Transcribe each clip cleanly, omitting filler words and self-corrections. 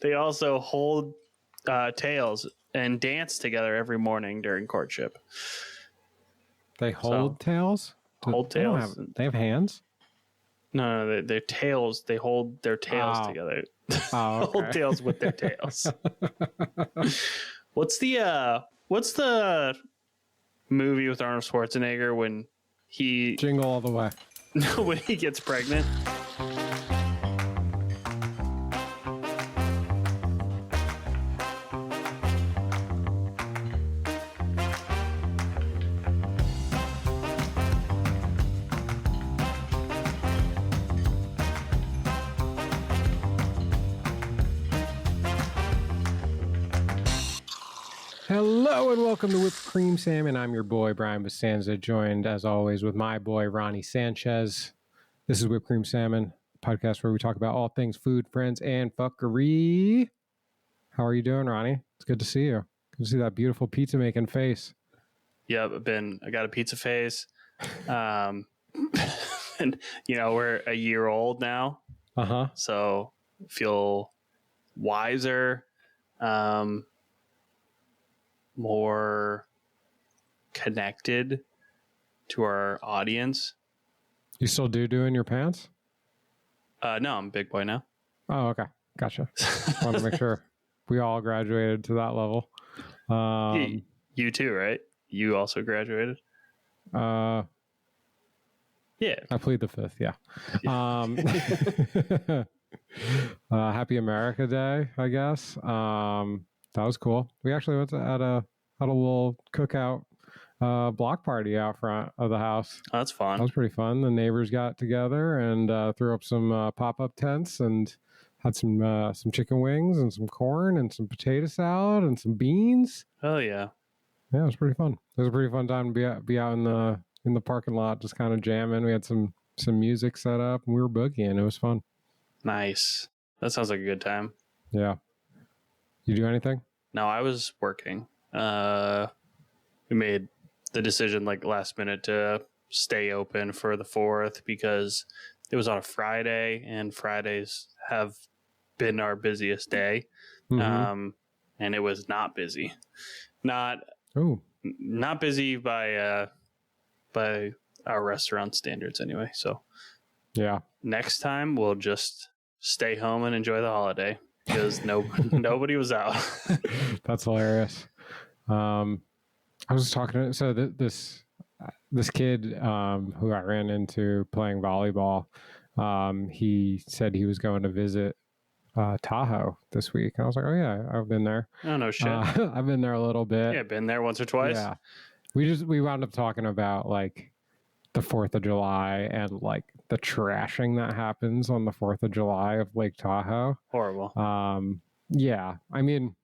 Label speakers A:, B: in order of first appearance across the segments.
A: They also hold tails and dance together every morning during courtship.
B: They hold tails?
A: Hold tails.
B: They have hands?
A: No, their tails. They hold their tails together.
B: Oh, okay.
A: Hold tails with their tails. What's the movie with Arnold Schwarzenegger when he
B: Jingle All the Way?
A: when he gets pregnant?
B: Hello and welcome to Whip Cream Salmon. I'm your boy, Brian Basanza, joined as always with my boy, Ronnie Sanchez. This is Whip Cream Salmon, a podcast where we talk about all things food, friends, and fuckery. How are you doing, Ronnie? It's good to see you. Good to see that beautiful pizza making face.
A: Yep, I got a pizza face. And we're a year old now.
B: Uh-huh.
A: So feel wiser. More connected to our audience.
B: You still do in your pants?
A: No, I'm a big boy now.
B: Oh, okay. Gotcha. Want to make sure we all graduated to that level.
A: You too, right? You also graduated?
B: Yeah. I plead the fifth, yeah. Happy America Day, I guess. That was cool. We actually went to had a little cookout block party out front of the house.
A: Oh, that's fun.
B: That was pretty fun. The neighbors got together and threw up some pop-up tents and had some chicken wings and some corn and some potato salad and some beans.
A: Oh yeah.
B: Yeah, it was pretty fun. It was a pretty fun time to be out in the parking lot, just kind of jamming. We had some music set up and we were boogieing. It was fun.
A: Nice. That sounds like a good time.
B: Yeah. You do anything?
A: No, I was working. We made the decision like last minute to stay open for the 4th because it was on a Friday and Fridays have been our busiest day.
B: Mm-hmm.
A: And it was not busy. Not busy by our restaurant standards anyway. So
B: yeah. Next
A: time we'll just stay home and enjoy the holiday. Because nobody was out.
B: That's hilarious. I was talking to this kid who I ran into playing volleyball. He said he was going to visit Tahoe this week. And I was like, oh yeah, I've been there.
A: Oh no shit.
B: I've been there a little bit.
A: Yeah, been there once or twice.
B: Yeah. We wound up talking about like the 4th of July and like the trashing that happens on the 4th of July of Lake Tahoe.
A: Horrible.
B: Yeah. I mean,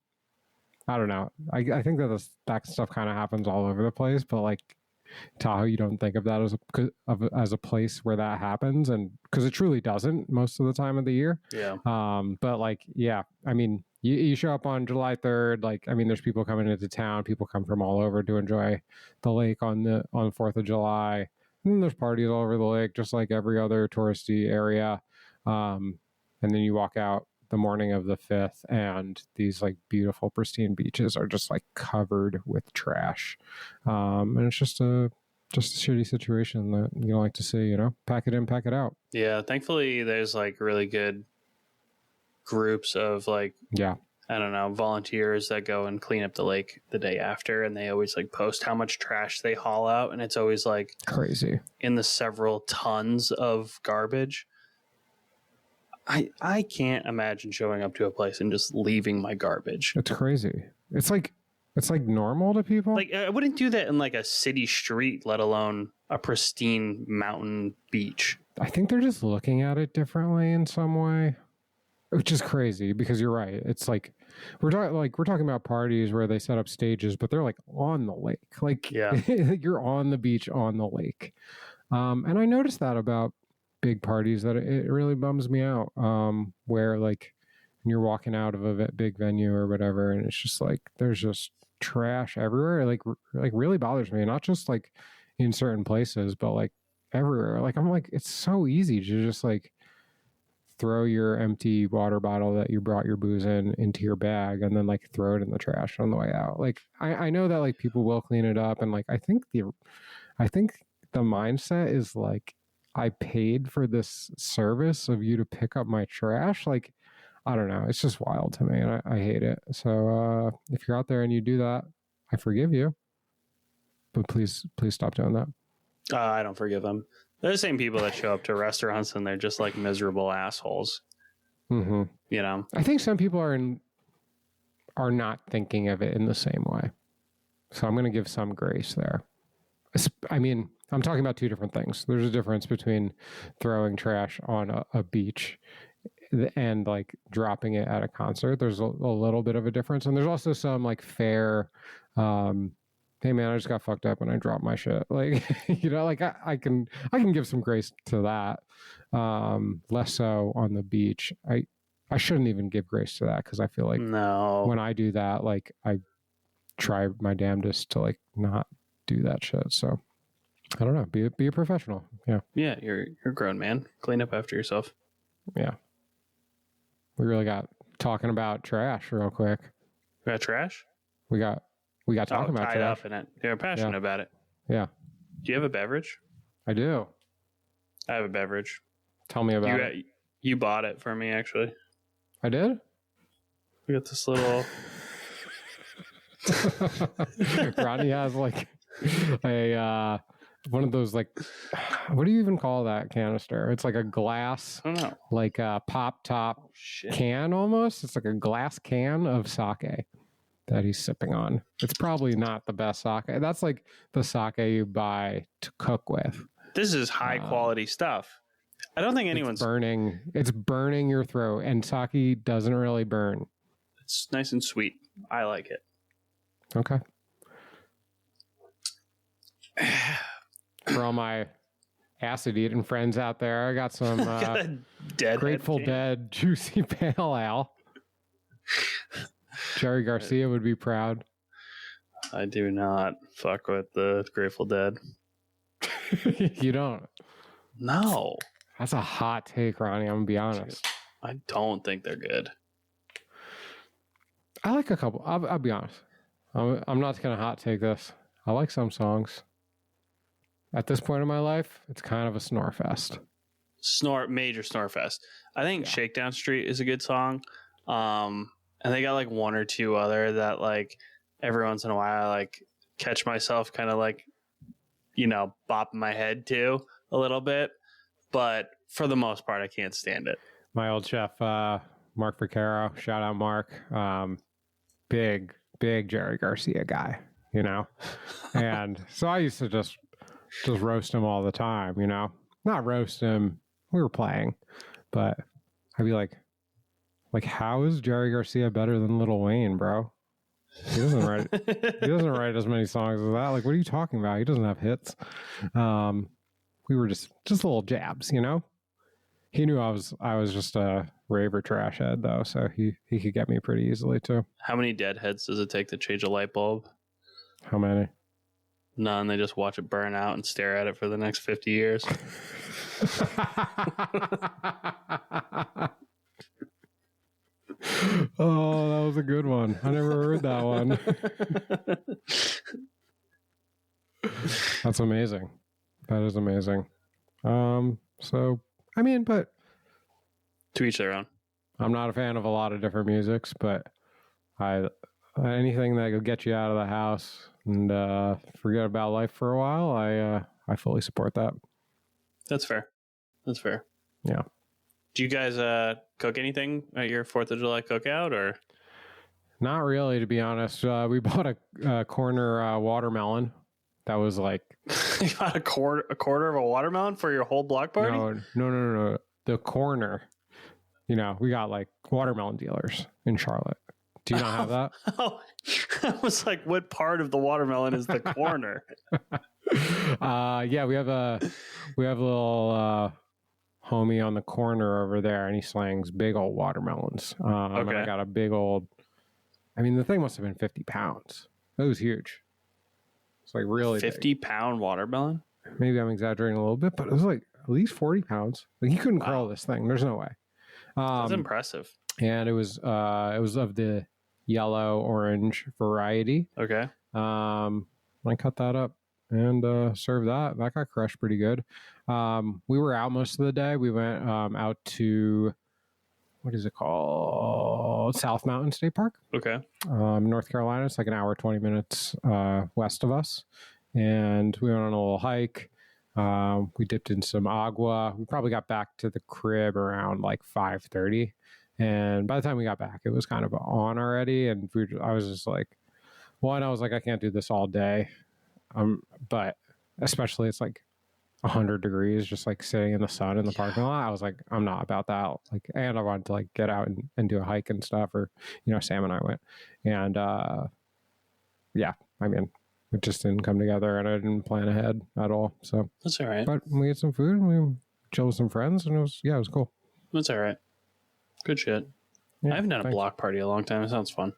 B: I don't know. I think that stuff kind of happens all over the place, but like Tahoe, you don't think of that as a place where that happens, and because it truly doesn't most of the time of the year.
A: Yeah.
B: But like, yeah, I mean, you show up on July 3rd, like, I mean, there's people coming into town. People come from all over to enjoy the lake on the 4th of July. And then there's parties all over the lake, just like every other touristy area. And then you walk out the morning of the 5th, and these like beautiful, pristine beaches are just like covered with trash. And it's just a shitty situation that you don't like to see, pack it in, pack it out.
A: Yeah. Thankfully, there's like really good groups of like, I don't know, volunteers that go and clean up the lake the day after, and they always like post how much trash they haul out, and it's always like
B: crazy
A: in the several tons of garbage. I can't imagine showing up to a place and just leaving my garbage.
B: It's crazy. It's like normal to people.
A: Like I wouldn't do that in like a city street, let alone a pristine mountain beach.
B: I think they're just looking at it differently in some way. Which is crazy because you're right. It's like we're talking about parties where they set up stages, but they're like on the lake. Like you're on the beach on the lake. And I noticed that about big parties that it really bums me out. Where like when you're walking out of a big venue or whatever, and it's just like there's just trash everywhere. Like really bothers me. Not just like in certain places, but like everywhere. Like I'm like it's so easy to just like throw your empty water bottle that you brought your booze in into your bag and then like throw it in the trash on the way out. Like I know that like people will clean it up, and like I think the mindset is like, I paid for this service of you to pick up my trash. Like, I don't know. It's just wild to me, and I hate it. So if you're out there and you do that, I forgive you. But please stop doing that.
A: I don't forgive them. They're the same people that show up to restaurants and they're just like miserable assholes.
B: Mm-hmm.
A: You know?
B: I think some people are not thinking of it in the same way. So I'm going to give some grace there. I mean, I'm talking about two different things. There's a difference between throwing trash on a beach and like dropping it at a concert. There's a little bit of a difference. And there's also some like fair, hey man, I just got fucked up and I dropped my shit. Like, you know, like I can give some grace to that. Less so on the beach. I shouldn't even give grace to that, because I feel like when I do that, like I try my damnedest to like not do that shit. So I don't know. Be a professional. Yeah.
A: Yeah, you're a grown man. Clean up after yourself.
B: Yeah. We really got talking about trash real quick.
A: We got trash?
B: We got talking about
A: tied
B: trash.
A: up in it. You're passionate about it.
B: Yeah.
A: Do you have a beverage?
B: I do.
A: I have a beverage.
B: Tell me about it.
A: You bought it for me, actually.
B: I did?
A: We got this little...
B: Ronnie has like a one of those, like, what do you even call that canister? It's like a glass,
A: I don't know,
B: like a pop top can almost. It's like a glass can of sake that he's sipping on. It's probably not the best sake. That's like the sake you buy to cook with.
A: This is high quality stuff. I don't think anyone's
B: burning. It's burning your throat, and sake doesn't really burn.
A: It's nice and sweet. I like it.
B: Okay. For all my acid eating friends out there, I got some Grateful Dead Juicy Pale Ale. Jerry Garcia would be proud.
A: I do not fuck with the Grateful Dead.
B: You don't?
A: No.
B: That's a hot take, Ronnie. I'm gonna be honest.
A: I don't think they're good.
B: I like a couple. I'll be honest. I'm not gonna hot take this. I like some songs. At this point in my life, it's kind of a snore fest.
A: Major snore fest. I think Shakedown Street is a good song. And they got like one or two other that like every once in a while I like catch myself kind of like, you know, bopping my head to a little bit. But for the most part, I can't stand it.
B: My old chef, Mark Vaccaro, shout out Mark. Big Jerry Garcia guy, you know? And so I used to just roast him all the time, you know? Not roast him. We were playing. But I'd be like, how is Jerry Garcia better than Lil Wayne, bro? He doesn't write as many songs as that. Like, what are you talking about? He doesn't have hits. We were just little jabs, you know? He knew I was just a raver trash head, though, so he could get me pretty easily, too.
A: How many deadheads does it take to change a light bulb?
B: How many?
A: None. They just watch it burn out and stare at it for the next 50 years.
B: Oh, that was a good one. I never heard that one. That's amazing. That is amazing. So, I mean, but...
A: To each their own.
B: I'm not a fan of a lot of different musics, but anything that will get you out of the house and forget about life for a while, I fully support that. That's
A: fair.
B: Yeah.
A: Do you guys cook anything at your 4th of July cookout, or?
B: Not really, to be honest. We bought a corner watermelon. That was like...
A: You got a quarter of a watermelon for your whole block party?
B: No. The corner. You know, we got like watermelon dealers in Charlotte. Do you not have that?
A: Oh, I was like, what part of the watermelon is the corner?
B: Yeah, we have a little homie on the corner over there, and he slangs big old watermelons. Okay. And I got a big old... I mean, the thing must have been 50 pounds. It was huge. It's like really
A: 50-pound watermelon?
B: Maybe I'm exaggerating a little bit, but it was like at least 40 pounds. Like, he couldn't curl this thing. There's no way.
A: That's impressive.
B: And it was of the yellow orange variety.
A: Okay.
B: I cut that up and served that. That got crushed pretty good. We were out most of the day. We went out to, what is it called? South Mountain State Park.
A: Okay.
B: North Carolina. It's like an hour, 20 minutes west of us. And we went on a little hike. We dipped in some agua. We probably got back to the crib around like 5:30. And by the time we got back, it was kind of on already. And I was just like, one, I was like, I can't do this all day. But especially it's like 100 degrees, just like sitting in the sun in the parking lot. I was like, I'm not about that. Like, and I wanted to like get out and do a hike and stuff, or, Sam and I went. And I mean, it just didn't come together and I didn't plan ahead at all. So
A: that's all right.
B: But we ate some food and we chilled with some friends and it was cool.
A: That's all right. Good shit.
B: Yeah,
A: I haven't done a block party in a long time. It sounds fun.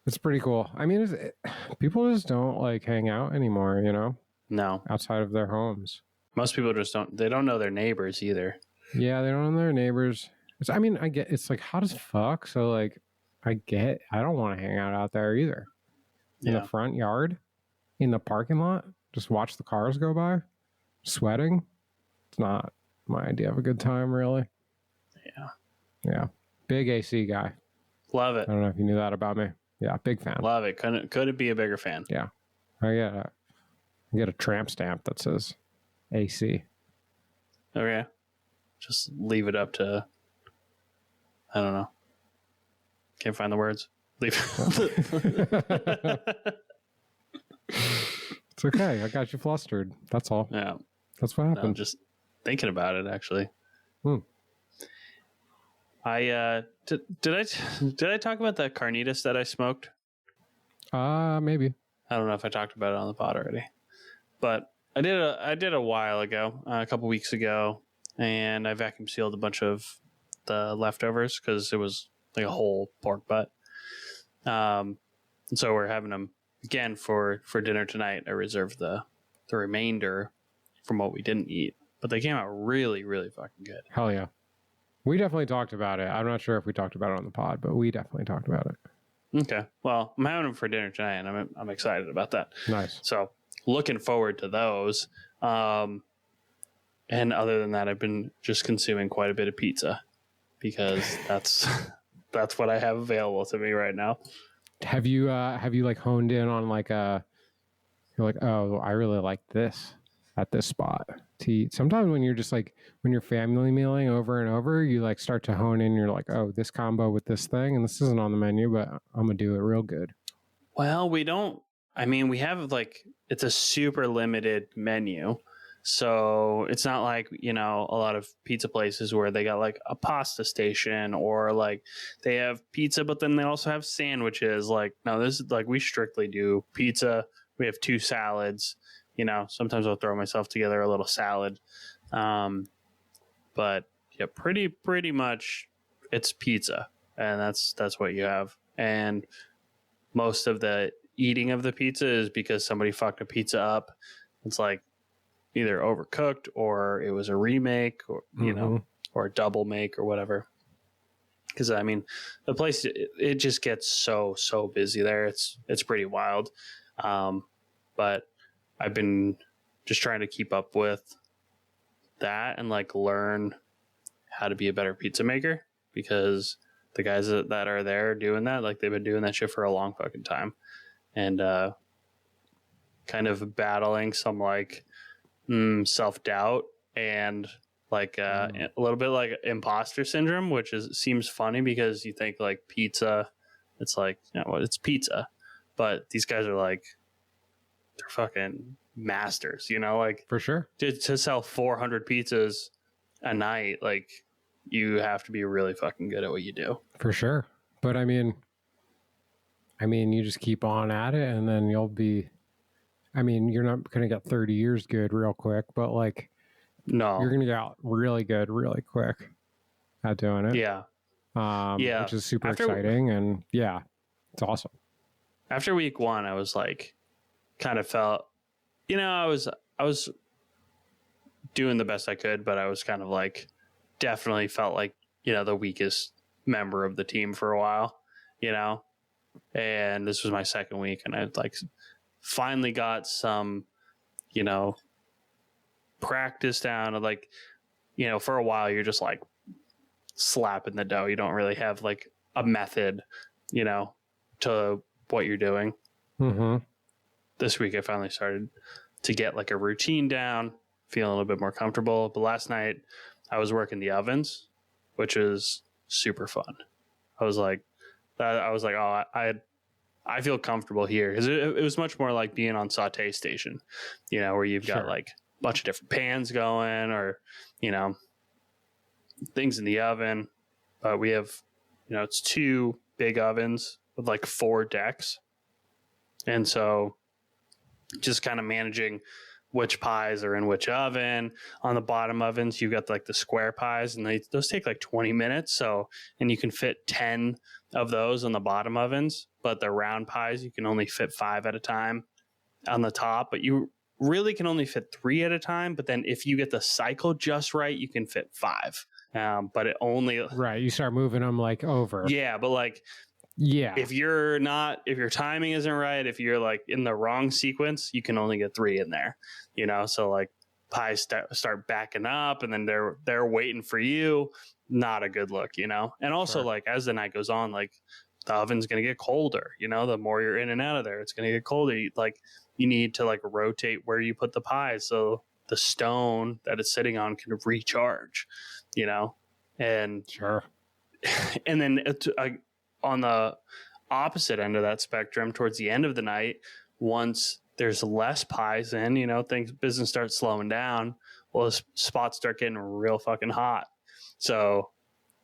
B: It's pretty cool. I mean, people just don't like hang out anymore,
A: No.
B: outside of their homes.
A: Most people just don't know their neighbors either.
B: Yeah, they don't know their neighbors. I get it's like hot as fuck. So like, I don't want to hang out there either. In the front yard, in the parking lot, just watch the cars go by, sweating. It's not my idea of a good time, really. Yeah. Big AC guy.
A: Love it.
B: I don't know if you knew that about me. Yeah, big fan.
A: Love it. Couldn't be a bigger fan.
B: Yeah. I get a tramp stamp that says AC.
A: Okay. Just leave it up to, I don't know. Can't find the words. Leave.
B: It's okay. I got you flustered. That's all.
A: Yeah.
B: That's what happened.
A: I'm just thinking about it, actually. I did I talk about the carnitas that I smoked?
B: Maybe.
A: I don't know if I talked about it on the pod already, but I did a while ago, a couple weeks ago, and I vacuum sealed a bunch of the leftovers because it was like a whole pork butt. And so we're having them again for dinner tonight. I reserved the remainder from what we didn't eat, but they came out really, really fucking good.
B: Hell yeah. We definitely talked about it. I'm not sure if we talked about it on the pod, but we definitely talked about it.
A: Okay. Well, I'm having them for dinner tonight, and I'm excited about that.
B: Nice.
A: So looking forward to those. And other than that, I've been just consuming quite a bit of pizza because that's what I have available to me right now. Have
B: you like honed in on like you're like, oh, I really like this at this spot to eat? Sometimes when you're just like, when you're family mealing over and over, you like start to hone in. You're like, oh, this combo with this thing, and this isn't on the menu, but I'm gonna do it real good.
A: Well, we have like, it's a super limited menu. So it's not like, a lot of pizza places where they got like a pasta station or like they have pizza, but then they also have sandwiches. Like, no, this is like, we strictly do pizza. We have 2 salads, sometimes I'll throw myself together a little salad. But yeah, pretty much it's pizza, and that's what you have. And most of the eating of the pizza is because somebody fucked a pizza up. It's like either overcooked or it was a remake or, or a double make or whatever. Because the place, it just gets so busy there. It's pretty wild. But I've been just trying to keep up with that and like learn how to be a better pizza maker, because the guys that are there doing that, like they've been doing that shit for a long fucking time, and kind of battling some like self-doubt and like a little bit like imposter syndrome, which seems funny because you think like pizza, it's like, it's pizza, but these guys are like, they're fucking masters, like
B: for sure.
A: To sell 400 pizzas a night, like you have to be really fucking good at what you do.
B: For sure. But I mean, you just keep on at it and then you'll be, you're not going to get 30 years good real quick, but like,
A: no,
B: you're going to get really good really quick at doing it.
A: Yeah.
B: Which is super exciting. And yeah, it's awesome.
A: After week 1, I was like, kind of felt, I was doing the best I could, but I was kind of like, definitely felt like, the weakest member of the team for a while, and this was my second week, and I like finally got some, practice down. And like, for a while you're just like slapping the dough. You don't really have like a method, to what you're doing.
B: Mm-hmm.
A: This week I finally started to get like a routine down, feeling a little bit more comfortable. But last night I was working the ovens, which is super fun. I was like, oh, I feel comfortable here, because it was much more like being on saute station, where you've got like a bunch of different pans going, or things in the oven. But we have, it's 2 big ovens with like 4 decks, and so just kind of managing which pies are in which oven. On the bottom ovens, you've got like the square pies, and those take like 20 minutes. So, and you can fit 10 of those on the bottom ovens, but the round pies, you can only fit 5 at a time on the top, but you really can only fit 3 at a time. But then if you get the cycle just right, you can fit 5. But it only...
B: Right. You start moving them like over.
A: Yeah. But like,
B: yeah,
A: if your timing isn't right, if you're like in the wrong sequence, you can only get 3 in there, so like pies start backing up, and then they're waiting for you. Not a good look, and also like as the night goes on, like the oven's going to get colder, the more you're in and out of there, it's going to get colder. You need to like rotate where you put the pies, so the stone that it's sitting on can recharge, and
B: sure.
A: And then on the opposite end of that spectrum, towards the end of the night, once there's less pies in, business starts slowing down. Well, the spots start getting real fucking hot. So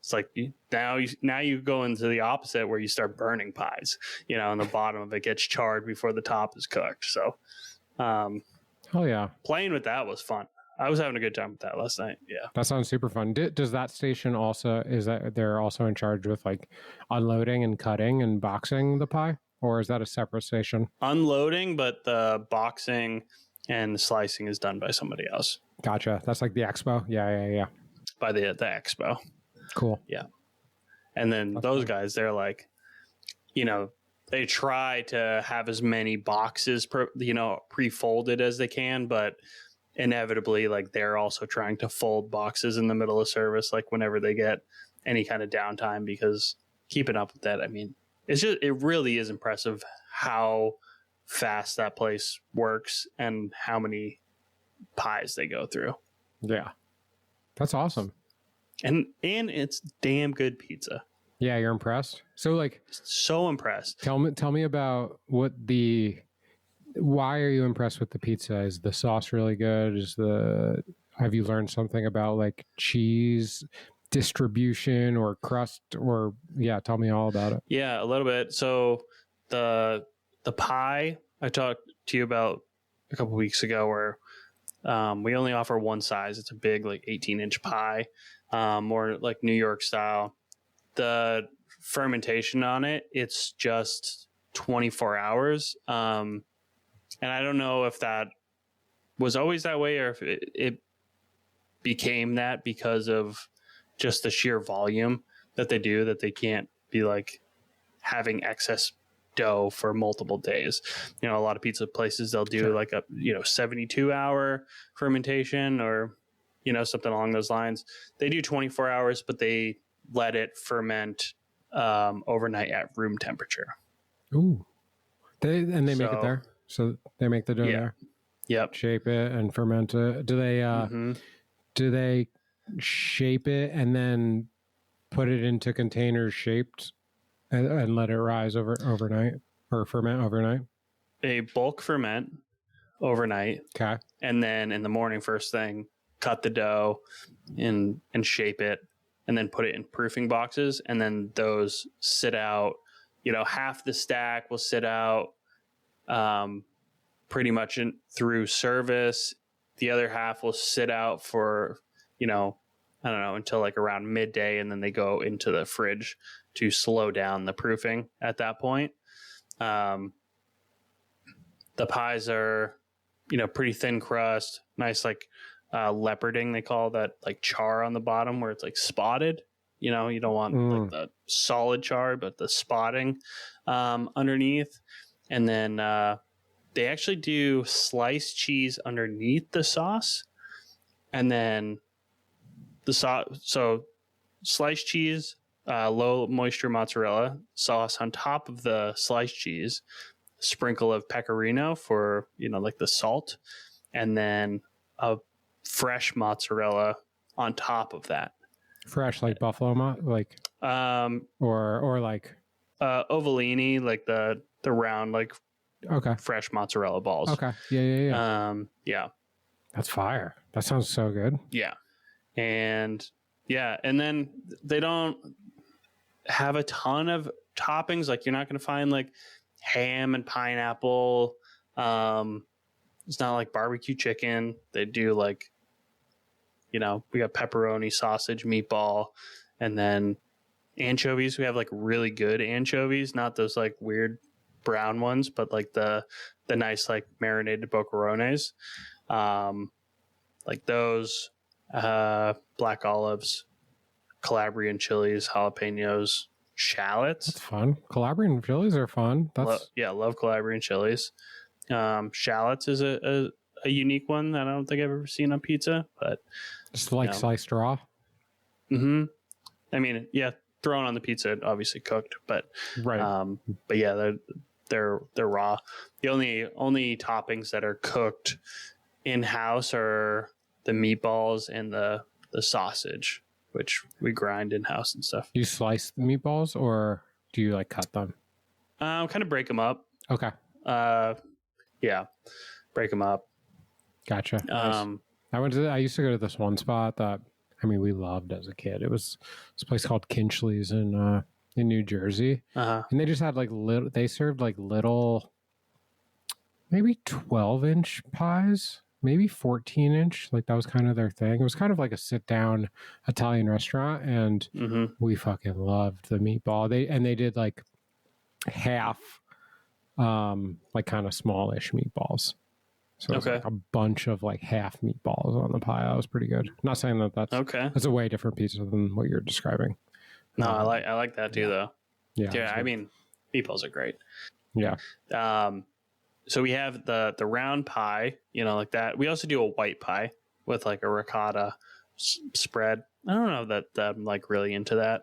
A: it's like now you go into the opposite, where you start burning pies, and the bottom of it gets charred before the top is cooked. So,
B: oh yeah,
A: playing with that was fun. I was having a good time with that last night. Yeah.
B: That sounds super fun. Does that station also, is that they're also in charge with like unloading and cutting and boxing the pie, or is that a separate station?
A: Unloading, but the boxing and the slicing is done by somebody else.
B: Gotcha. That's like the expo. Yeah.
A: By the expo.
B: Cool.
A: Yeah. And then those
B: fun.
A: guys, they're like, they try to have as many boxes, pre-folded as they can, but inevitably, like, they're also trying to fold boxes in the middle of service, like whenever they get any kind of downtime, because keeping up with that, I mean, it really is impressive how fast that place works and how many pies they go through.
B: Yeah. That's awesome.
A: And it's damn good pizza.
B: Yeah, you're impressed. So like,
A: so impressed.
B: Tell me about why are you impressed with the pizza? Is the sauce really good? Have you learned something about like cheese distribution or crust, or tell me all about it.
A: Yeah, a little bit. So the pie I talked to you about a couple weeks ago, where we only offer one size. It's a big, like 18-inch pie, more like New York style. The fermentation on it, it's just 24 hours. And I don't know if that was always that way, or if it became that because of just the sheer volume that they do, that they can't be like having excess dough for multiple days. A lot of pizza places, they'll do like a 72-hour fermentation, or something along those lines. They do 24 hours, but they let it ferment overnight at room temperature.
B: Ooh. They make it there. So they make the dough there.
A: Yep.
B: Shape it and ferment it. Do they shape it and then put it into containers shaped and let it rise overnight, or ferment overnight?
A: They bulk ferment overnight.
B: Okay. And
A: then in the morning, first thing, cut the dough and shape it, and then put it in proofing boxes. And then those sit out, half the stack will sit out pretty much through service. The other half will sit out for, I don't know, until like around midday. And then they go into the fridge to slow down the proofing at that point. The pies are, pretty thin crust, nice, like leoparding, they call that, like char on the bottom where it's like spotted. You know, you don't want like the solid char, but the spotting underneath. And then they actually do sliced cheese underneath the sauce. And then the sauce, so sliced cheese, low moisture mozzarella sauce on top of the sliced cheese, sprinkle of pecorino for, you know, like the salt, and then a fresh mozzarella on top of that.
B: Fresh, like buffalo like or like
A: ovalini, like the round, like fresh mozzarella balls.
B: Okay. Yeah.
A: Yeah.
B: That's fire. That sounds so good.
A: Yeah. And then they don't have a ton of toppings. Like, you're not going to find like ham and pineapple. It's not like barbecue chicken. They do like, you know, we got pepperoni, sausage, meatball, and then anchovies. We have like really good anchovies, not those like weird brown ones, but like the nice like marinated boquerones. Like those, black olives, Calabrian chilies, jalapenos, shallots.
B: That's fun. Calabrian chilies are fun.
A: Love Calabrian chilies. Shallots is a unique one that I don't think I've ever seen on pizza, but
B: just like sliced raw.
A: Mm-hmm. I mean, yeah, thrown on the pizza, obviously cooked, but
B: right.
A: But yeah, they're raw. The only toppings that are cooked in house are the meatballs and the sausage, which we grind in house and stuff.
B: You slice the meatballs, or do you like cut them?
A: Kind of break them up.
B: Okay.
A: Yeah, break them up.
B: Gotcha. Nice. I used to go to this one spot that, I mean, we loved as a kid. It was this place called Kinchley's in New Jersey. And they just had like they served like little, maybe 12-inch pies, maybe 14-inch. Like that was kind of their thing. It was kind of like a sit down Italian restaurant. And we fucking loved the meatball. They did like half, like kind of smallish meatballs. So it was like a bunch of like half meatballs on the pie. That was pretty good. Not saying that's a way different pizza than what you're describing.
A: No, I like that too, though.
B: Yeah,
A: I mean, meatballs are great.
B: Yeah.
A: So we have the round pie, you know, like that. We also do a white pie with like a ricotta spread. I don't know that I'm like really into that.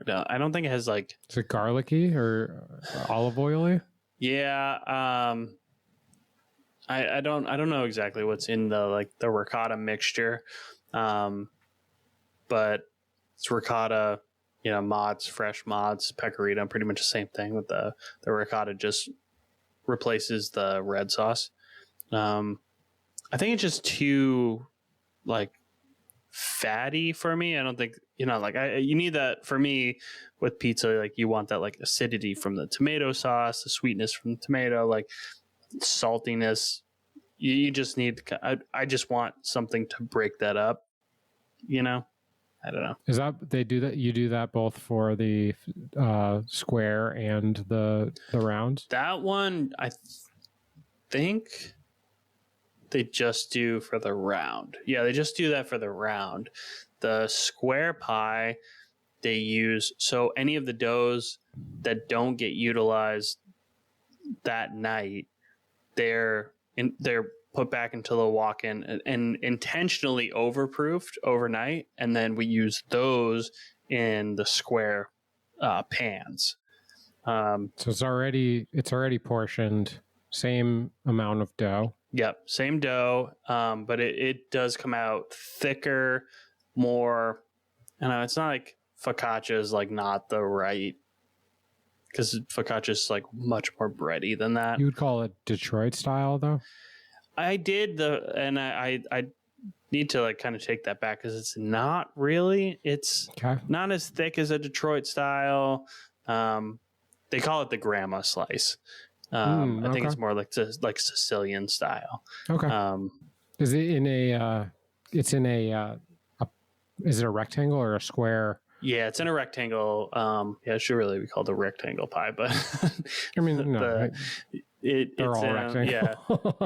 A: I don't think it has like.
B: Is it garlicky or olive oily?
A: Yeah. I don't know exactly what's in the ricotta mixture, but it's ricotta, you know, fresh mods, pecorino, pretty much the same thing. With the ricotta just replaces the red sauce. I think it's just too like fatty for me. I don't think, you know, like you need that for me with pizza. Like you want that like acidity from the tomato sauce, the sweetness from the tomato, like saltiness. You just need, I just want something to break that up, you know. I don't know.
B: Is that they do that? You do that both for the square and the round?
A: That one I think they just do for the round. Yeah, they just do that for the round. The square pie they use, so any of the doughs that don't get utilized that night, they're put back into the walk-in and intentionally overproofed overnight, and then we use those in the square pans.
B: So it's already portioned, same amount of dough.
A: Yep, same dough, but it does come out thicker, more. I know it's not like focaccia is like not the right, because focaccia is like much more bready than that.
B: You would call it Detroit style, though.
A: I did I need to like kind of take that back, because it's not really. It's not as thick as a Detroit style. They call it the grandma slice. I think it's more like Sicilian style.
B: Okay. Is it in a? It's in a. Is it a rectangle or a square?
A: Yeah, it's in a rectangle. Yeah, it should really be called a rectangle pie, but
B: I mean, no.
A: They're
B: all rectangle.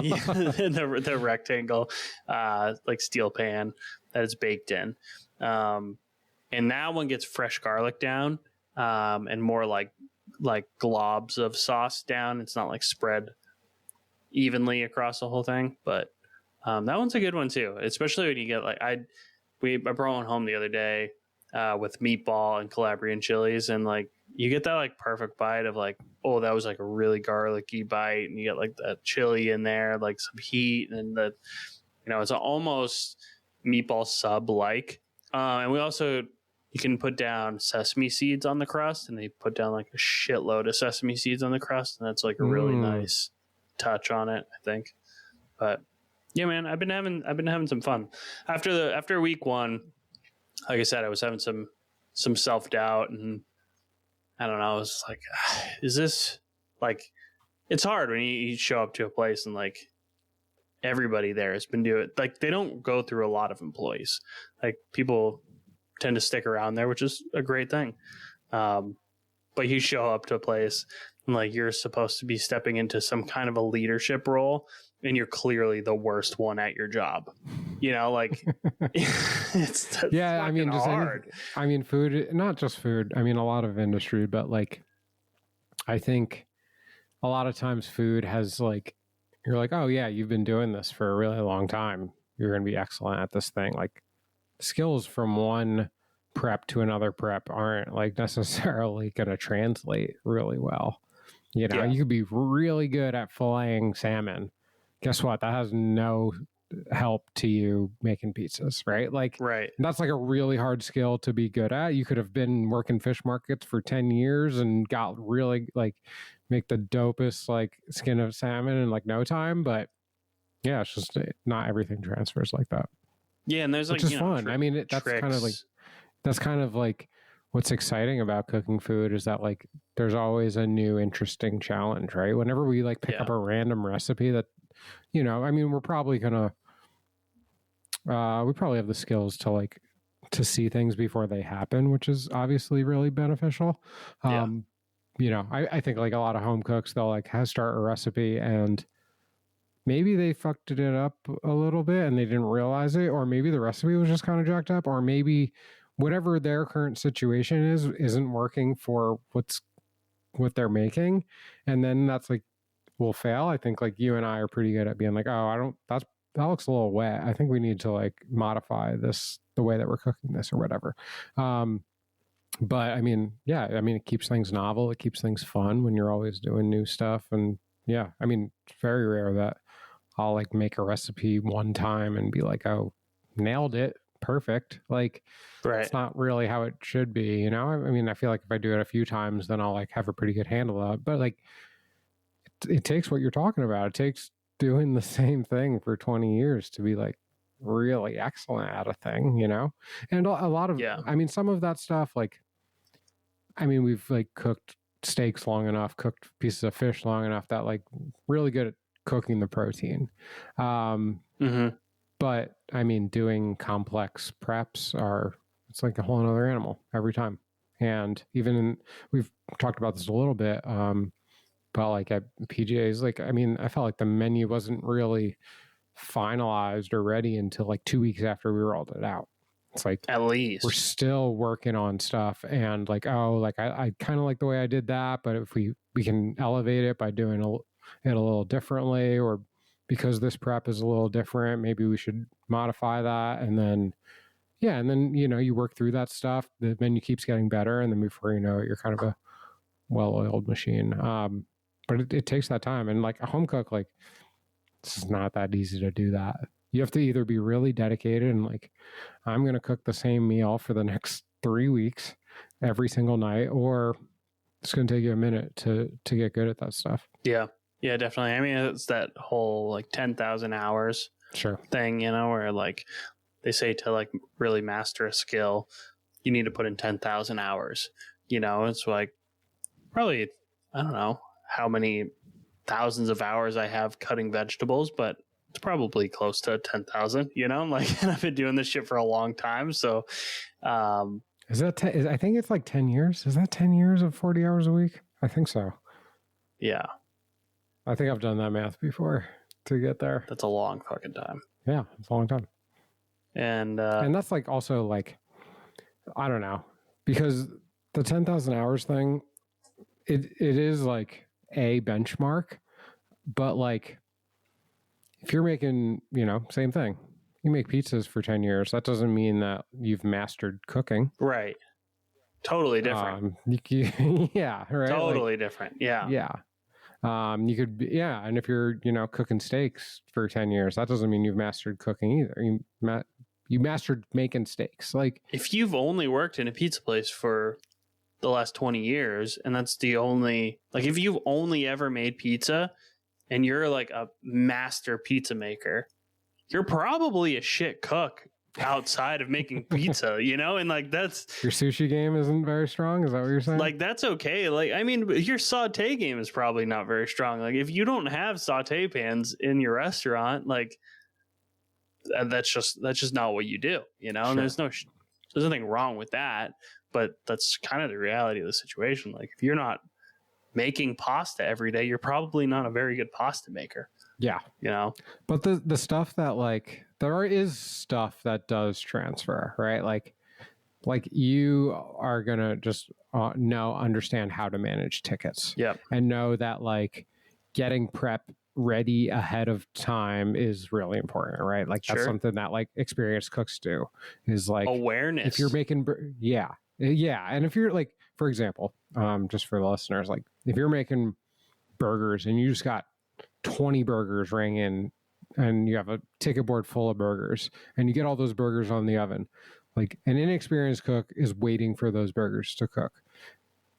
A: Yeah, the rectangle, like steel pan that it's baked in. And that one gets fresh garlic down, and more like globs of sauce down. It's not like spread evenly across the whole thing, but that one's a good one too, especially when you get like I brought one home the other day with meatball and Calabrian chilies, and like you get that like perfect bite of like, oh, that was like a really garlicky bite, and you get like that chili in there, like some heat, and the it's almost meatball sub like. And we also, you can put down sesame seeds on the crust, and they put down like a shitload of sesame seeds on the crust, and that's like a really nice touch on it, I think. But yeah, man, I've been having some fun after week one. Like I said, I was having some self-doubt, and I don't know, I was like, is this like, it's hard when you show up to a place and like everybody there has been doing, like, they don't go through a lot of employees. Like, people tend to stick around there, which is a great thing. But you show up to a place and like you're supposed to be stepping into some kind of a leadership role, and you're clearly the worst one at your job. Like it's
B: yeah. I mean, just
A: hard.
B: Food, not just food. I mean, a lot of industry, but like, I think a lot of times food has like, you're like, oh yeah, you've been doing this for a really long time. You're going to be excellent at this thing. Like, skills from one prep to another prep aren't like necessarily going to translate really well. You could be really good at filleting salmon. Guess what? That has no help to you making pizzas, right? Like,
A: right.
B: That's like a really hard skill to be good at. You could have been working fish markets for 10 years and got really like make the dopest like skin of salmon in like no time. But yeah, it's just not everything transfers like that.
A: Yeah. And there's like,
B: which is fun. I mean, that's kind of like what's exciting about cooking food is that like there's always a new interesting challenge, right? Whenever we like pick up a random recipe that, I mean, we're probably gonna we probably have the skills to like to see things before they happen, which is obviously really beneficial. I think like a lot of home cooks, they'll like start a recipe and maybe they fucked it up a little bit and they didn't realize it, or maybe the recipe was just kind of jacked up, or maybe whatever their current situation isn't working for what they're making, and then that's like will fail. I think like you and I are pretty good at being like, oh, that looks a little wet. I think we need to like modify this, the way that we're cooking this or whatever. But I mean, yeah, I mean, it keeps things novel. It keeps things fun when you're always doing new stuff. And yeah, I mean, it's very rare that I'll like make a recipe one time and be like, oh, nailed it. Perfect. Like,
A: right.
B: It's not really how it should be, I mean, I feel like if I do it a few times, then I'll like have a pretty good handle on it. But like, it takes what you're talking about. It takes doing the same thing for 20 years to be like really excellent at a thing, and a lot of, I mean, some of that stuff, like, I mean, we've like cooked steaks long enough, cooked pieces of fish long enough that like really good at cooking the protein. But I mean, doing complex preps it's like a whole other animal every time. And we've talked about this a little bit, but like at PJ's, like, I mean, I felt like the menu wasn't really finalized or ready until like 2 weeks after we rolled it out. It's like,
A: at least
B: we're still working on stuff, and like, oh, like I kind of like the way I did that, but if we can elevate it by doing it a little differently, or because this prep is a little different, maybe we should modify that. And then, you work through that stuff. The menu keeps getting better, and then before you know it, you're kind of a well-oiled machine. But it takes that time, and like a home cook, like, it's not that easy to do that. You have to either be really dedicated and like, I'm going to cook the same meal for the next 3 weeks every single night, or it's going to take you a minute to get good at that stuff.
A: Yeah, definitely. I mean, it's that whole like 10,000 hours thing, where like they say to like really master a skill, you need to put in 10,000 hours. It's like probably, I don't know how many thousands of hours I have cutting vegetables, but it's probably close to 10,000, like, and I've been doing this shit for a long time. So,
B: is that, I think it's like 10 years. Is that 10 years of 40 hours a week? I think so.
A: Yeah.
B: I think I've done that math before to get there.
A: That's a long fucking time.
B: Yeah. It's a long time.
A: And
B: that's like also like, I don't know, because the 10,000 hours thing, it is like a benchmark, but like if you're making, same thing, you make pizzas for 10 years, that doesn't mean that you've mastered cooking.
A: Right. Totally different.
B: Yeah, right.
A: Totally different. Yeah.
B: Yeah. You could, and if you're, cooking steaks for 10 years, that doesn't mean you've mastered cooking either. You mastered making steaks. Like,
A: if you've only worked in a pizza place for the last 20 years, and that's the only, like, if you've only ever made pizza and you're like a master pizza maker, you're probably a shit cook outside of making pizza, and like that's
B: your sushi game isn't very strong. Is that what you're saying?
A: Like, that's okay. Like, I mean, your saute game is probably not very strong. Like, if you don't have saute pans in your restaurant, like that's just not what you do,
B: Sure.
A: And there's nothing wrong with that, but that's kind of the reality of the situation. Like, if you're not making pasta every day, you're probably not a very good pasta maker.
B: Yeah. But the stuff that, like, there is stuff that does transfer, right? Like you are going to just understand how to manage tickets.
A: Yeah.
B: And know that, like, getting prep ready ahead of time is really important, right? Like, that's something that, like, experienced cooks do, is like
A: awareness.
B: If you're making, yeah. And if you're, like, for example, just for the listeners, like, if you're making burgers and you just got 20 burgers rang in and you have a ticket board full of burgers and you get all those burgers on the oven, like, an inexperienced cook is waiting for those burgers to cook.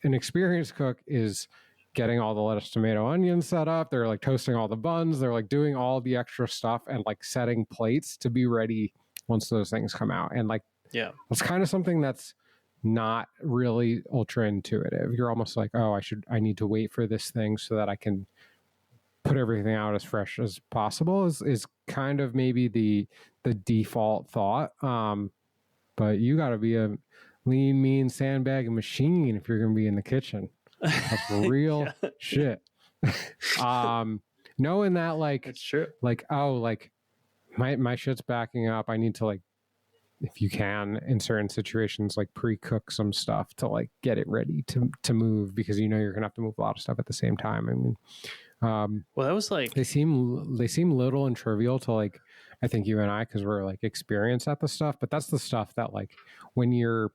B: An experienced cook is getting all the lettuce, tomato, onion set up. They're, like, toasting all the buns. They're, like, doing all the extra stuff and, like, setting plates to be ready once those things come out. And, like,
A: yeah,
B: it's kind of something that's not really ultra intuitive. You're almost like, oh, I need to wait for this thing so that I can put everything out as fresh as possible is kind of maybe the default thought. But you got to be a lean, mean, sandbagging machine if you're going to be in the kitchen. That's real shit. Knowing that, like,
A: it's true.
B: Like, oh, like, my shit's backing up. I need to, like, if you can, in certain situations, like, pre-cook some stuff to, like, get it ready to move, because you're gonna have to move a lot of stuff at the same time. I mean,
A: well, that was like,
B: they seem little and trivial to, like, I think you and I, because we're, like, experienced at the stuff, but that's the stuff that, like, when you're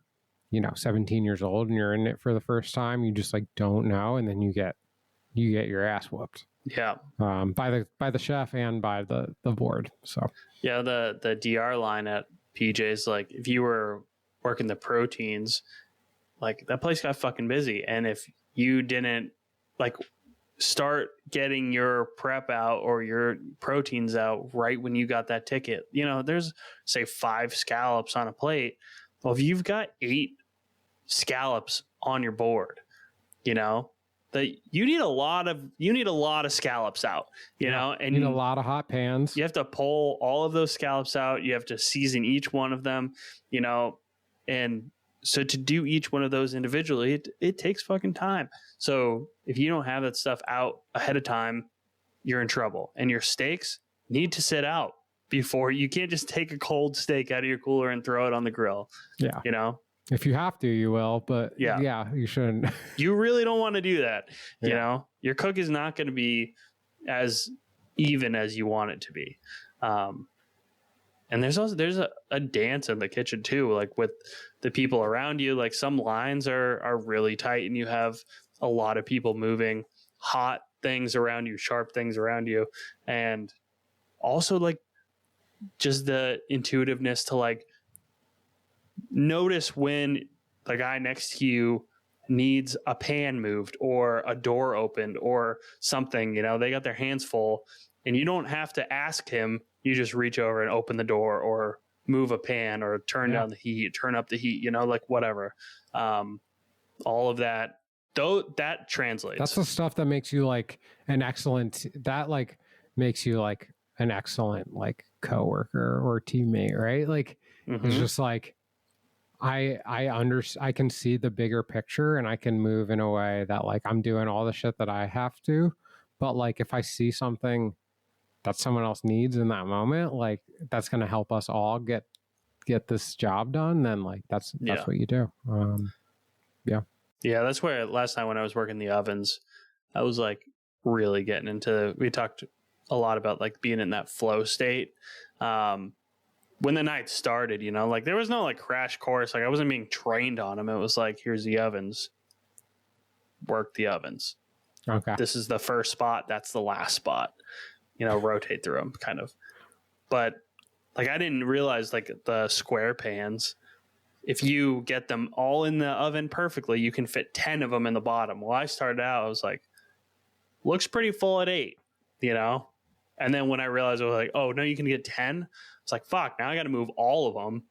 B: 17 years old and you're in it for the first time, you just, like, don't know, and then you get your ass whooped.
A: Yeah.
B: By the chef and by the board. So
A: yeah, the DR line at PJ's, like, if you were working the proteins, like, that place got fucking busy, and if you didn't, like, start getting your prep out or your proteins out right when you got that ticket, there's, say, 5 scallops on a plate. Well, if you've got 8 scallops on your board, that you need a lot of scallops out, and
B: you need a lot of hot pans.
A: You have to pull all of those scallops out. You have to season each one of them, and so to do each one of those individually, it takes fucking time. So if you don't have that stuff out ahead of time, you're in trouble. And your steaks need to sit out before. You can't just take a cold steak out of your cooler and throw it on the grill.
B: Yeah. If you have to, you will, but yeah, you shouldn't.
A: You really don't want to do that. Your cook is not going to be as even as you want it to be. And there's a dance in the kitchen too, like, with the people around you. Like, some lines are really tight and you have a lot of people moving, hot things around you, sharp things around you. And also, like, just the intuitiveness to, like, notice when the guy next to you needs a pan moved or a door opened or something. They got their hands full, and you don't have to ask him. You just reach over and open the door or move a pan or turn down the heat, turn up the heat, like, whatever. All of that, though, that translates.
B: That's the stuff that makes you, like, makes you, like, an excellent, like, coworker or teammate, right? Like, It's just like, I can see the bigger picture, and I can move in a way that, like, I'm doing all the shit that I have to, but, like, if I see something that someone else needs in that moment, like, that's going to help us all get get this job done, then like that's what you do.
A: Yeah, that's where last night when I was working the ovens, I was like really getting into. We talked a lot about like being in that flow state. When the night started, like there was no like crash course. Like I wasn't being trained on them. It was like, here's the ovens. Work the ovens.
B: Okay.
A: This is the first spot. That's the last spot. Rotate through them kind of. But like I didn't realize like the square pans, if you get them all in the oven perfectly, you can fit 10 of them in the bottom. Well, I started out, I was like, looks pretty full at 8, And then when I realized I was like, oh, no, you can get 10. It's like, fuck, now I got to move all of them.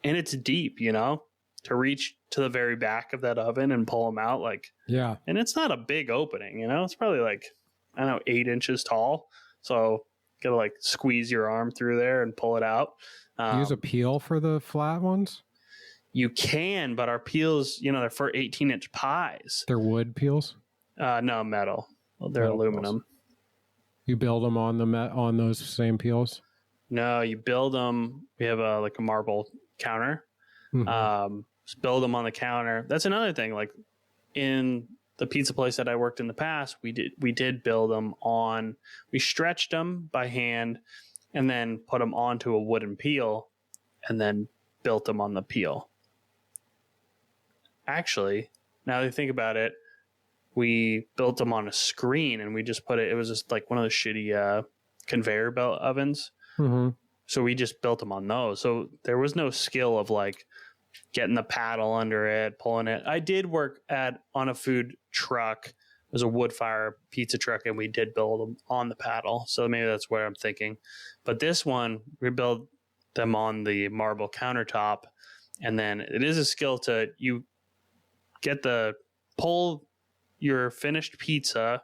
A: And it's deep, to reach to the very back of that oven and pull them out. Like,
B: yeah.
A: And it's not a big opening, It's probably like, 8 inches tall. So got to like squeeze your arm through there and pull it out.
B: Use a peel for the flat ones?
A: You can, but our peels, they're for 18-inch pies.
B: They're wood peels?
A: No, metal. Well, they're
B: metal
A: aluminum.
B: Peels. You build them on those same peels?
A: No, you build them. We have a marble counter.
B: Mm-hmm.
A: Just build them on the counter. That's another thing. Like in the pizza place that I worked in the past, we did build them on. We stretched them by hand, and then put them onto a wooden peel, and then built them on the peel. Actually, now that I think about it, we built them on a screen and we just put it was just like one of those shitty conveyor belt ovens.
B: Mm-hmm.
A: So we just built them on those. So there was no skill of like getting the paddle under it, pulling it. I did work on a food truck. It was a wood fire pizza truck, and we did build them on the paddle. So maybe that's what I'm thinking. But this one, we built them on the marble countertop. And then it is a skill to you pull your finished pizza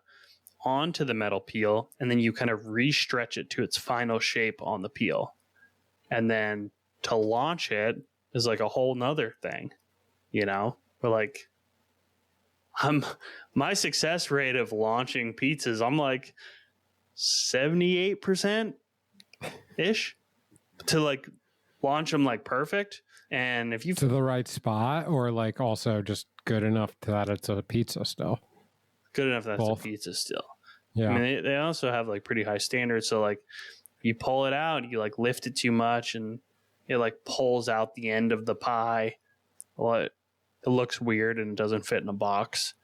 A: onto the metal peel, and then you kind of re-stretch it to its final shape on the peel. And then to launch it is like a whole nother thing, But like, my success rate of launching pizzas, I'm like 78% ish to like launch them like perfect. And if you
B: to the right spot, or like also just good enough that it's a pizza still.
A: Good enough that it's a pizza still.
B: Yeah.
A: I mean, they also have like pretty high standards. So like, you pull it out, you like lift it too much, and it like pulls out the end of the pie. Well, it looks weird and doesn't fit in a box.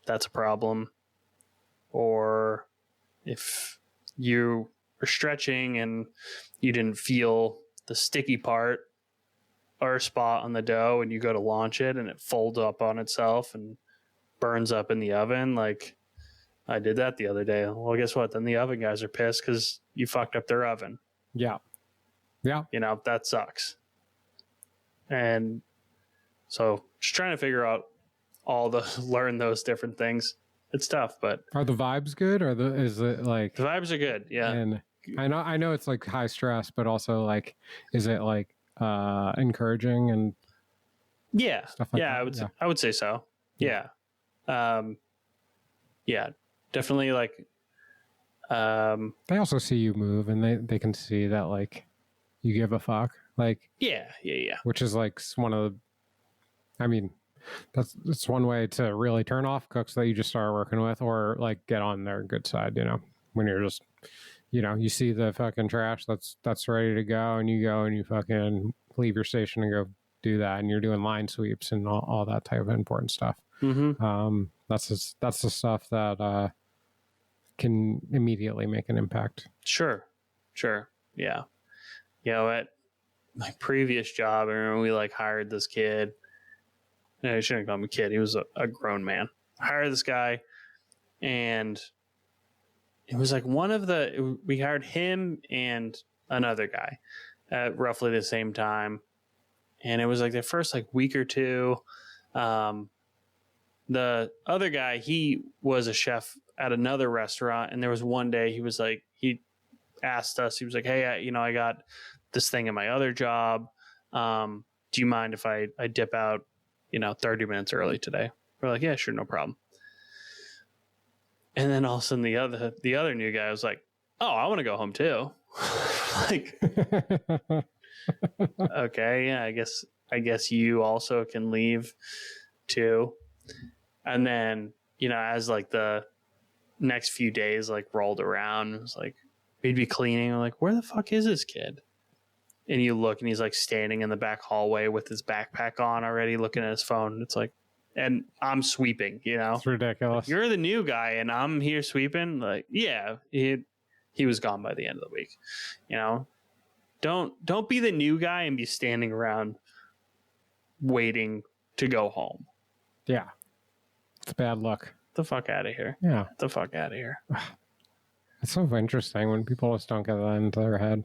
A: That's a problem. Or if you are stretching and you didn't feel the sticky part or spot on the dough, and you go to launch it and it folds up on itself and burns up in the oven. Like I did that the other day. Well, guess what? Then the oven guys are pissed because you fucked up their oven.
B: Yeah. Yeah.
A: That sucks. And so just trying to figure out learn those different things. It's tough, but
B: are the vibes good? Is it like
A: the vibes are good? Yeah.
B: And I know it's like high stress, but also like, is it like encouraging and
A: stuff like that? I would say so. Yeah. Yeah, definitely like
B: they also see you move, and they can see that like you give a fuck. Like
A: yeah.
B: Which is like one of the that's one way to really turn off cooks that you just start working with, or like get on their good side, when you're just you see the fucking trash that's ready to go, and you fucking leave your station and go do that, and you're doing line sweeps and all that type of important stuff.
A: Mm-hmm.
B: That's the stuff that can immediately make an impact.
A: Sure. Yeah. At my previous job, I remember we like hired this kid. No, I shouldn't call him a kid. He was a grown man. I hired this guy, and it was like we hired him and another guy at roughly the same time. And it was like the first like week or two. The other guy, he was a chef at another restaurant. And there was one day he asked us, he was like, hey, I got this thing in my other job. Do you mind if I dip out, 30 minutes early today? We're like, yeah, sure. No problem. And then all of a sudden the other new guy was like, oh, I want to go home too. Like, Okay, yeah, I guess you also can leave too. And then, as like the next few days like rolled around, it was like we'd be cleaning, we're like, where the fuck is this kid? And you look and he's like standing in the back hallway with his backpack on already, looking at his phone. It's like, and I'm sweeping,
B: It's ridiculous.
A: Like, you're the new guy and I'm here sweeping. Like, yeah, he was gone by the end of the week. Don't be the new guy and be standing around waiting to go home.
B: Yeah. It's bad luck.
A: The fuck out of here.
B: Yeah.
A: The fuck out of here.
B: It's so interesting when people just don't get that into their head.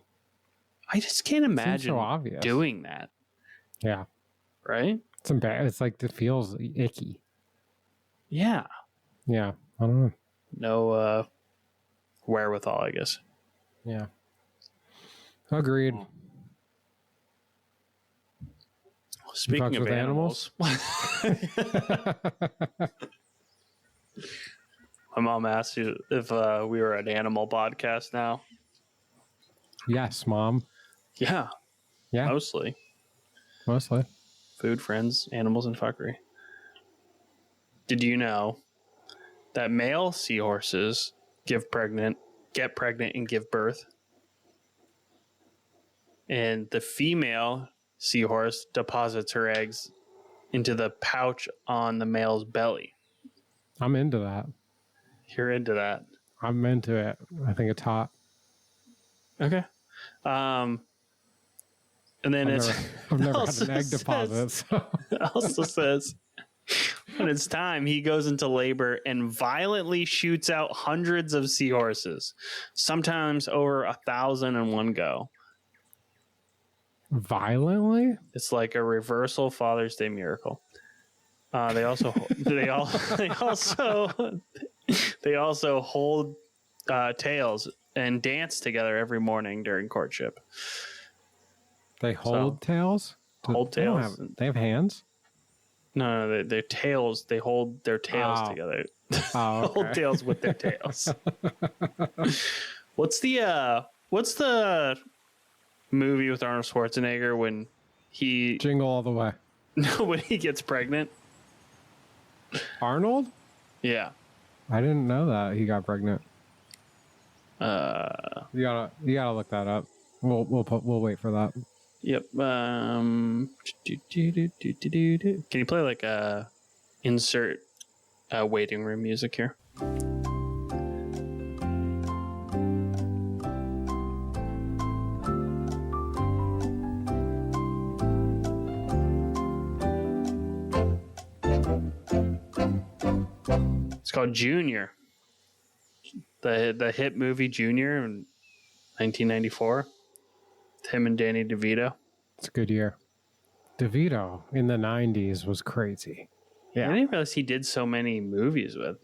A: I just can't imagine
B: so obvious.
A: doing that.
B: Yeah.
A: Right?
B: It's like it feels icky.
A: Yeah.
B: Yeah. I don't know.
A: No wherewithal, I guess.
B: Yeah. Agreed.
A: Speaking of animals. My mom asked you if we were an animal podcast now.
B: Yes, Mom.
A: Yeah.
B: Yeah.
A: Mostly. Food, friends, animals, and fuckery. Did you know that male seahorses get pregnant, and give birth? And the female seahorse deposits her eggs into the pouch on the male's belly.
B: I'm into that.
A: You're into that.
B: I'm into it. I think it's hot.
A: Okay. And then
B: I've never had an egg deposit. So.
A: It also says when it's time, he goes into labor and violently shoots out hundreds of seahorses, sometimes over 1,000 in one go.
B: Violently?
A: It's like a reversal Father's Day miracle. They also hold tails and dance together every morning during courtship.
B: They hold tails?
A: Hold tails.
B: They have hands?
A: No, their tails. They hold their tails together.
B: Oh, okay.
A: Hold tails with their tails. What's the movie with Arnold Schwarzenegger when he
B: Jingle All the Way?
A: No, when he gets pregnant.
B: Arnold?
A: Yeah.
B: I didn't know that he got pregnant. You gotta look that up. We'll wait for that.
A: Yep. Can you play like insert waiting room music here? It's called Junior. The hit movie Junior in 1994. Him and Danny DeVito.
B: It's a good year. DeVito in the 90s was crazy.
A: Yeah. I didn't realize he did so many movies with.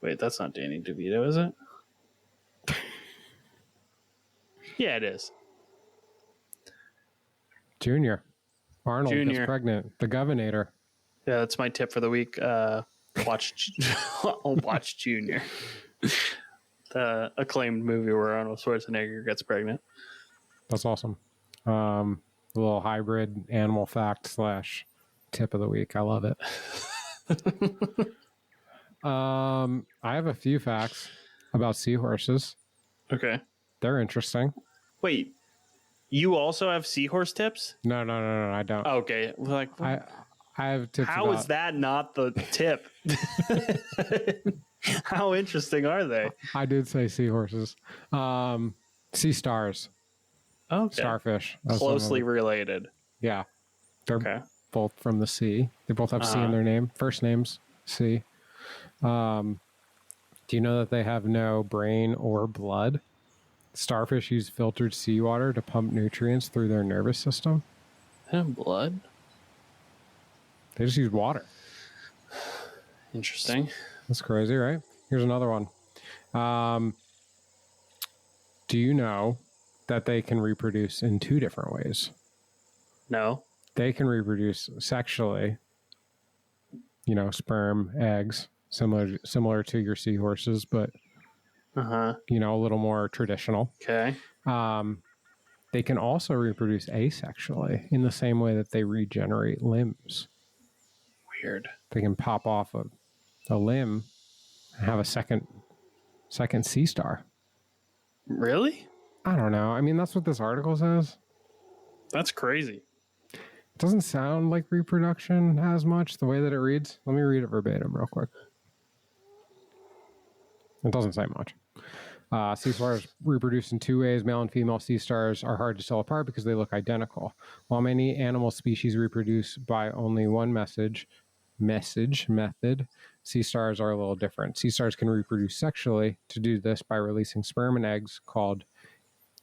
A: Wait, that's not Danny DeVito, is it? Yeah, it is.
B: Junior. Arnold
A: Junior.
B: gets pregnant. The Governor.
A: Yeah, that's my tip for the week. Watch Junior. The acclaimed movie where Arnold Schwarzenegger gets pregnant.
B: That's awesome. A little hybrid animal fact / tip of the week. I love it. I have a few facts about seahorses.
A: Okay.
B: They're interesting.
A: Wait, you also have seahorse tips?
B: No, I don't.
A: Okay. Like,
B: I have tips.
A: How is that not the tip? How interesting are they?
B: I did say seahorses. Sea stars.
A: Okay.
B: Starfish.
A: Closely related.
B: Yeah. They're both from the sea. They both have sea in their name. First names, sea. Do you know that they have no brain or blood? Starfish use filtered seawater to pump nutrients through their nervous system.
A: They have blood?
B: They just use water.
A: Interesting.
B: That's crazy, right? Here's another one. Do you know that they can reproduce in 2 different ways?
A: No.
B: They can reproduce sexually, sperm, eggs, similar to your seahorses, but a little more traditional.
A: Okay.
B: They can also reproduce asexually in the same way that they regenerate limbs.
A: Weird.
B: They can pop off a limb and have a second sea star.
A: Really?
B: I don't know. I mean, that's what this article says.
A: That's crazy.
B: It doesn't sound like reproduction as much the way that it reads. Let me read it verbatim real quick. It doesn't say much. Sea stars reproduce in 2 ways. Male and female sea stars are hard to tell apart because they look identical. While many animal species reproduce by only one method, sea stars are a little different. Sea stars can reproduce sexually. To do this by releasing sperm and eggs called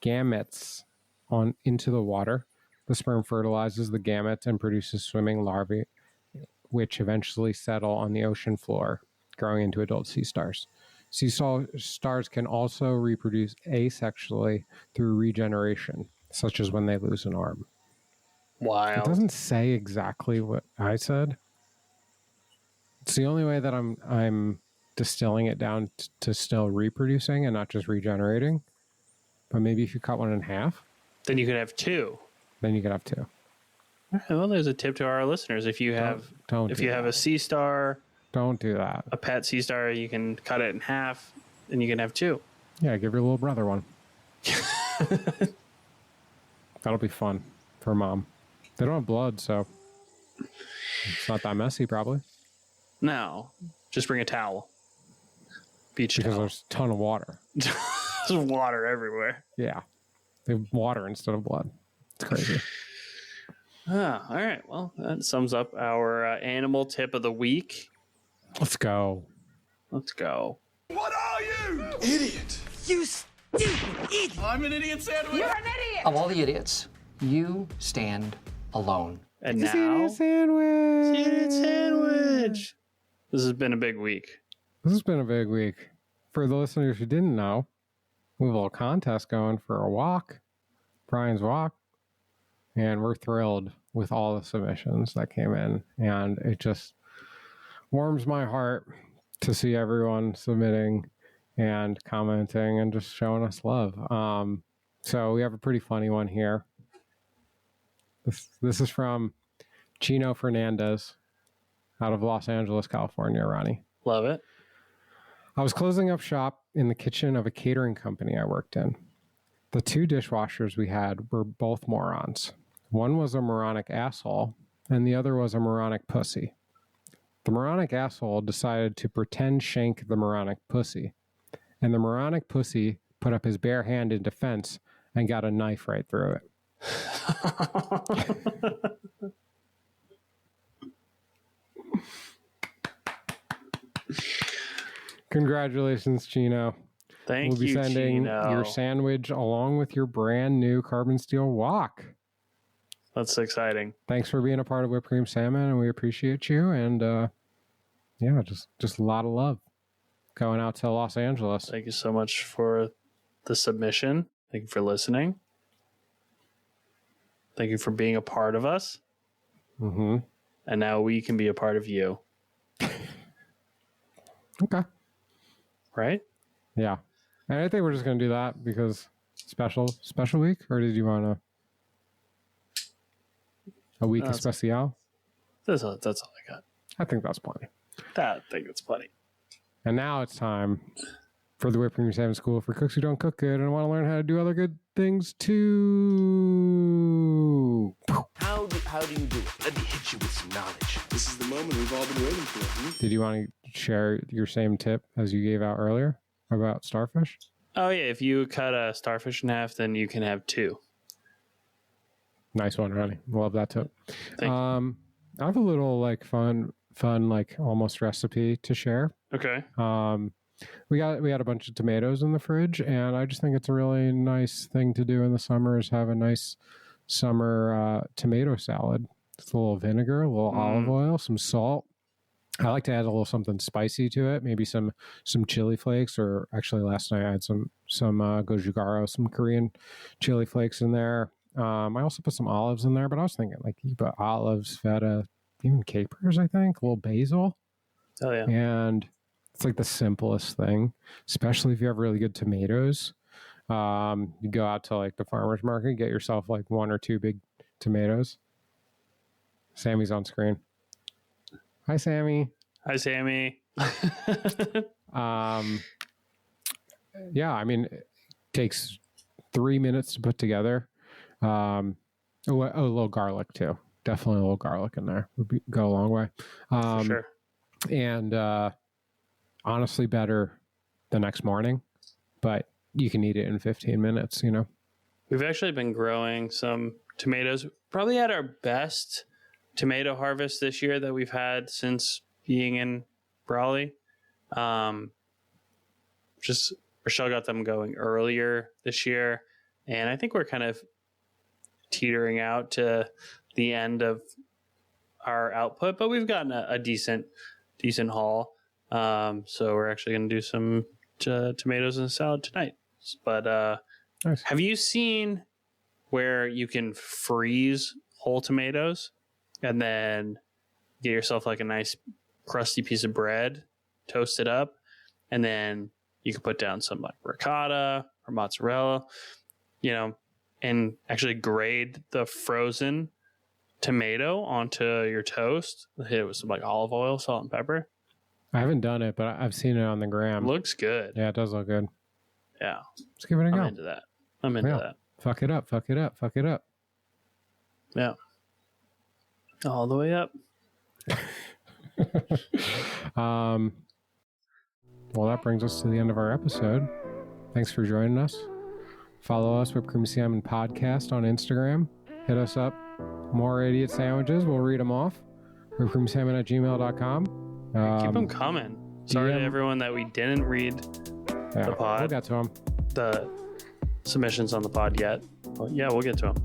B: gametes into the water. The sperm fertilizes the gametes and produces swimming larvae, which eventually settle on the ocean floor, growing into adult sea stars. Sea stars can also reproduce asexually through regeneration, such as when they lose an arm.
A: Wild.
B: It doesn't say exactly what I said. It's the only way that I'm distilling it down to still reproducing and not just regenerating. But maybe if you cut one in half,
A: then you could have 2.
B: Then you could have 2.
A: Well, there's a tip to our listeners. If you have a sea star,
B: don't do that.
A: A pet sea star, you can cut it in half, and you can have 2.
B: Yeah, give your little brother one. That'll be fun for mom. They don't have blood, so it's not that messy, probably.
A: No, just bring a towel. Beach
B: because
A: towel.
B: There's a ton of water.
A: There's water everywhere.
B: Yeah, they have water instead of blood. It's crazy.
A: All right. Well, that sums up our animal tip of the week.
B: Let's go.
A: What
C: are you? Idiot.
D: You stupid idiot.
C: I'm an idiot sandwich.
D: You're an idiot.
E: Of all the idiots, you stand alone.
A: And now,
B: idiot sandwich.
A: Idiot sandwich. This has been a big week.
B: This has been a big week. For the listeners who didn't know, we have a little contest going for a walk, Brian's walk, and we're thrilled with all the submissions that came in, and it just warms my heart to see everyone submitting and commenting and just showing us love. So we have a pretty funny one here. This is from Chino Fernandez out of Los Angeles, California, Ronnie.
A: Love it.
B: I was closing up shop in the kitchen of a catering company I worked in. The 2 dishwashers we had were both morons. One was a moronic asshole, and the other was a moronic pussy. The moronic asshole decided to pretend shank the moronic pussy, and the moronic pussy put up his bare hand in defense and got a knife right through it. Congratulations, Chino.
A: Thank you,
B: We'll be sending
A: Chino.
B: your sandwich along with your brand new carbon steel wok.
A: That's exciting.
B: Thanks for being a part of Whip Cream Salmon, and we appreciate you. And yeah, just a lot of love going out to Los Angeles.
A: Thank you so much for the submission. Thank you for listening. Thank you for being a part of us.
B: Mm-hmm.
A: And now we can be a part of you.
B: Okay.
A: Right?
B: Yeah. And I think we're just going to do that because special week, or did you want a week especial?
A: That's all I got.
B: I think that's plenty.
A: I think that's plenty.
B: And now it's time for the Whip Cream Salmon School for cooks who don't cook good and want to learn how to do other good things too.
C: How do you do it? Let me hit you with some knowledge. This is the moment we've all been waiting for.
B: Did you want to share your same tip as you gave out earlier about starfish?
A: Oh, yeah. If you cut a starfish in half, then you can have 2.
B: Nice one, Ronnie. Love that tip.
A: Thank you.
B: I have a little like fun like almost recipe to share.
A: Okay.
B: We had a bunch of tomatoes in the fridge, and I just think it's a really nice thing to do in the summer is have a nice summer tomato salad. Just a little vinegar, a little olive oil, some salt. I like to add a little something spicy to it, maybe some chili flakes, or actually last night I had some gochujang, some Korean chili flakes in there. I also put some olives in there, but I was thinking like you put olives, feta, even capers, I think, a little basil.
A: Oh, yeah.
B: And it's like the simplest thing, especially if you have really good tomatoes. You go out to like the farmer's market, get yourself like 1 or 2 big tomatoes. Sammy's on screen. Hi, Sammy.
A: Hi, Sammy.
B: Yeah, I mean, it takes 3 minutes to put together. A little garlic too. Definitely a little garlic in there would go a long way.
A: For sure.
B: And honestly, better the next morning, but you can eat it in 15 minutes, you know?
A: We've actually been growing some tomatoes. Probably had our best tomato harvest this year that we've had since being in Raleigh. Just Rochelle got them going earlier this year, and I think we're kind of teetering out to the end of our output, but we've gotten a decent haul. So we're actually going to do some tomatoes in a salad tonight. But
B: Nice.
A: Have you seen where you can freeze whole tomatoes and then get yourself like a nice crusty piece of bread, toast it up, and then you can put down some like ricotta or mozzarella, you know, and actually grate the frozen tomato onto your toast. Hit it with some like olive oil, salt, and pepper.
B: I haven't done it, but I've seen it on the gram.
A: Looks good.
B: Yeah, it does look good.
A: Yeah.
B: Let's give it a go.
A: I'm into that. I'm into that.
B: Fuck it up, fuck it up, fuck it up.
A: Yeah. All the way up.
B: Well, that brings us to the end of our episode. Thanks for joining us. Follow us, Whip Cream Salmon Podcast on Instagram. Hit us up. More idiot sandwiches. We'll read them off. whipcreamsalmon@gmail.com.
A: Keep them coming. Sorry to everyone that we didn't read the pod.
B: We'll get to them.
A: The submissions on the pod yet. Well, yeah, we'll get to them.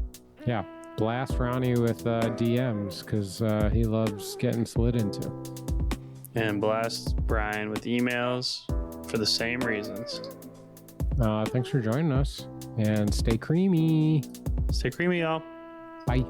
B: Yeah. Blast Ronnie with DMs because he loves getting slid into.
A: And blast Brian with emails for the same reasons.
B: Thanks for joining us and stay creamy.
A: Stay creamy, y'all.
B: Bye.